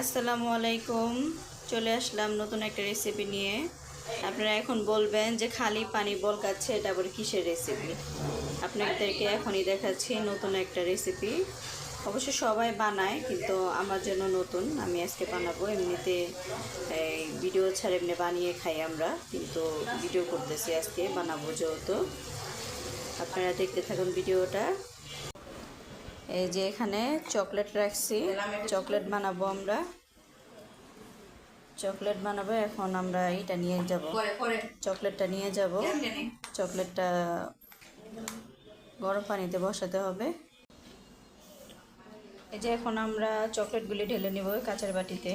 আসসালামু আলাইকুম। চলে আসলাম নতুন একটা রেসিপি নিয়ে। আপনারা এখন বলবেন যে খালি পানি বলকাচ্ছে, এটা আবার কিসের রেসিপি? আপনাদেরকে এখনই দেখাচ্ছি নতুন একটা রেসিপি। অবশ্য সবাই বানায়, কিন্তু আমার জন্য নতুন, আমি আজকে বানাবো। এমনিতে এই ভিডিও ছাড়া এমনি বানিয়ে খাই আমরা, কিন্তু ভিডিও করতেছি আজকে বানাবো যেহেতু। আপনারা দেখতে থাকুন ভিডিওটা। এই যে এখানে চকলেট রাখছি, চকলেট বানাবো আমরা। চকলেট বানাবো। এখন আমরা এটা নিয়ে যাব, চকলেটটা নিয়ে যাব। চকলেটটা গরম পানিতে বসাতে হবে। এই যে এখন আমরা চকলেটগুলি ঢেলে নেব কাঁচের বাটিতে।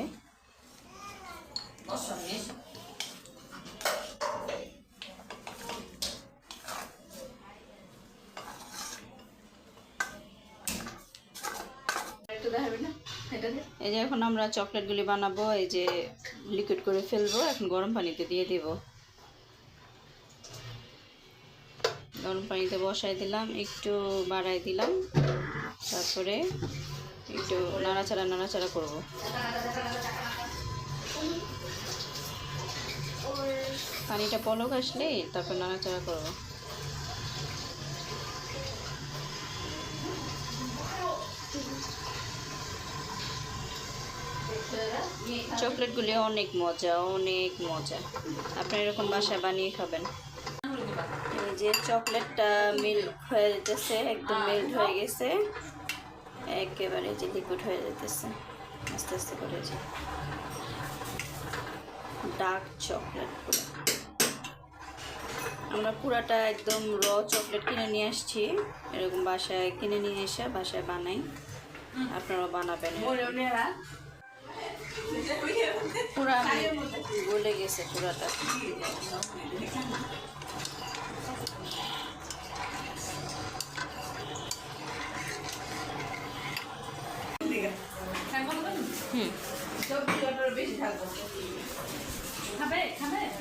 এই যে এখন আমরা চকলেটগুলি বানাবো। এই যে লিকুইড করে ফেলবো, এখন গরম পানিতে দিয়ে দেব। গরম পানিতে বসাই দিলাম, একটু বাড়াই দিলাম, তারপরে একটু নাড়াচাড়া করব। পানিটা পলক আসলে তারপর নাড়াচাড়া করব। চকলেটগুলি অনেক মজা, অনেক মজা। আপনারা এরকম বাসায় বানিয়ে খাবেন। এই যে চকলেটটা মিল্ক হয়ে যেতেছে, একদম মেল্ট হয়ে গেছে, একেবারে যে লিকুইড হয়ে যেতেছে আস্তে আস্তে করে। যে ডার্ক চকলেট পুরো, আমরা পুরাটা একদম র চকলেট কিনে নিয়ে আসছি। এরকম বাসায় কিনে নিয়ে এসে বাসায় বানাই, আপনারাও বানাবেন। পুরা গলে গেছে পুরাটা।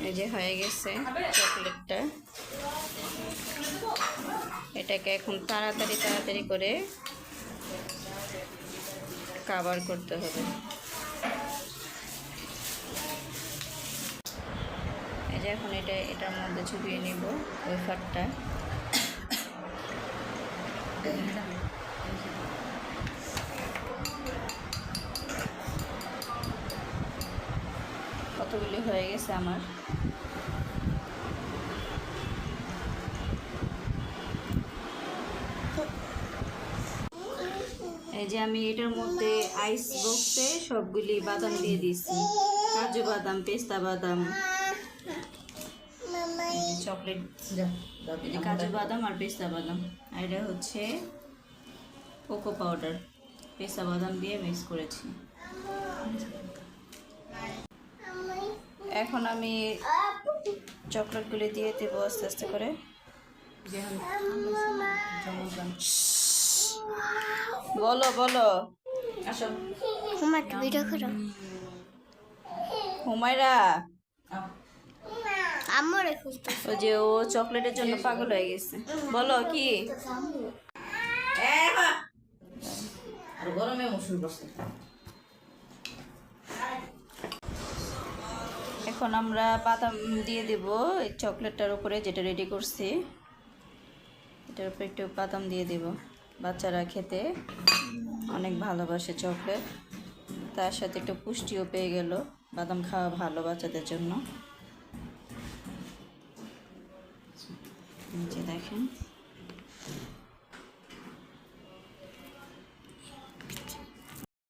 এই যে হয়ে গেছে চকলেটটা। এটাকে এখন তাড়াতাড়ি করে কাভার করতে হবে। এই যে এখন এটার মধ্যে চুবিয়ে নিব ওয়েফারটা। কতগুলি হয়ে গেছে আমার। এই যে আমি এটার মধ্যে আইস বক্সে সবগুলি বাদাম দিয়ে দিচ্ছি, কাজু বাদাম, পেস্তা বাদাম, চকলেট, কাজু বাদাম আর পেস্তা বাদাম। আর এটা হচ্ছে কোকো পাউডার, পেস্তা বাদাম দিয়ে মিক্স করেছি। এখন আমি চকলেটগুলি দিয়ে দেবো আস্তে আস্তে করে। বলো বলো, হুমায়রা ওই যে ও চকলেটের জন্য পাগল হয়ে গেছে। বলো কি? এখন আমরা বাদাম দিয়ে দেব এই চকলেটটার উপরে, যেটা রেডি করছি এটার উপরে একটু বাদাম দিয়ে দেব। বাচ্চারা খেতে অনেক ভালোবাসে চকলেট, তার সাথে একটু পুষ্টিও পেয়ে গেল। বাদাম খাওয়া ভালো বাচ্চাদের জন্য। এই যে দেখেন।